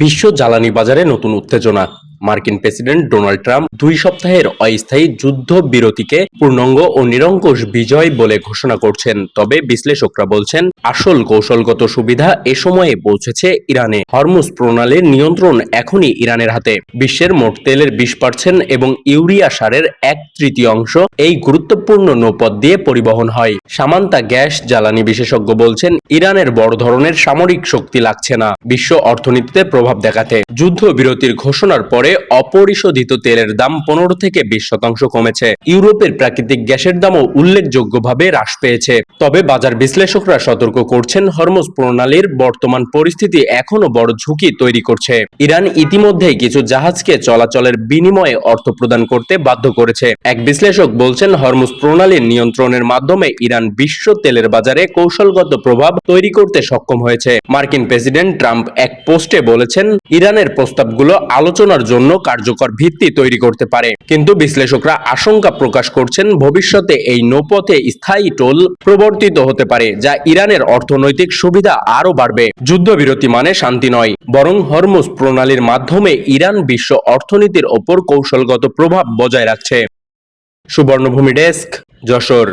বিশ্ব জ্বালানি বাজারে নতুন উত্তেজনা। মার্কিন প্রেসিডেন্ট ডোনাল্ড ট্রাম্প 2 সপ্তাহের অস্থায়ী যুদ্ধবিরতিকে পূর্ণাঙ্গ ও নিরঙ্কুশ বিজয় বলে ঘোষণা করছেন। তবে বিশ্লেষকরা বলছেন, আসল কৌশলগত সুবিধা এ সময়ে পৌঁছেছে ইরানে। হরমুজ প্রণালীর নিয়ন্ত্রণ এখনই ইরানের হাতে। বিশ্বের মোট তেলের 20% এবং ইউরিয়া সারের 1/3 এই গুরুত্বপূর্ণ নৌপথ দিয়ে পরিবহন হয়। সামান্তা গ্যাস জ্বালানি বিশেষজ্ঞ বলছেন, ইরানের বড় ধরনের সামরিক শক্তি লাগছে না বিশ্ব অর্থনীতিতে প্রভাব দেখাতে। যুদ্ধবিরতির ঘোষণার পরে অপরিশোধিত তেলের দাম 15 থেকে 20% কমেছে। ইউরোপের প্রাকৃতিক গ্যাসের দামও উল্লেখযোগ্যভাবে হ্রাস পেয়েছে। তবে বাজার বিশ্লেষকরা সতর্ক করছেন, হরমুজ প্রণালীর বর্তমান পরিস্থিতি এখনো বড় ঝুঁকি তৈরি করছে। ইরান ইতিমধ্যেই কিছু জাহাজকে চলাচলের বিনিময়ে অর্থ প্রদান করতে বাধ্য করেছে। এক বিশ্লেষক বলছেন, হরমুজ প্রণালীর নিয়ন্ত্রণের মাধ্যমে ইরান বিশ্ব তেলের বাজারে কৌশলগত প্রভাব তৈরি করতে সক্ষম হয়েছে। মার্কিন প্রেসিডেন্ট ট্রাম্প এক পোস্টে বলেছেন, ইরানের প্রস্তাবগুলো আলোচনার জন্য কার্যকর ভিত্তি তৈরি করতে পারে। কিন্তু বিশ্লেষকরা আশঙ্কা প্রকাশ করছেন, ভবিষ্যতে এই নৌপথে স্থায়ী টোল প্রবর্তিত হতে পারে, যা ইরানের অর্থনৈতিক সুবিধা আরও বাড়বে। যুদ্ধবিরতি মানে শান্তি নয়, বরং হরমুজ প্রণালীর মাধ্যমে ইরান বিশ্ব অর্থনীতির ওপর কৌশলগত প্রভাব বজায় রাখছে। সুবর্ণভূমি ডেস্ক, যশোর।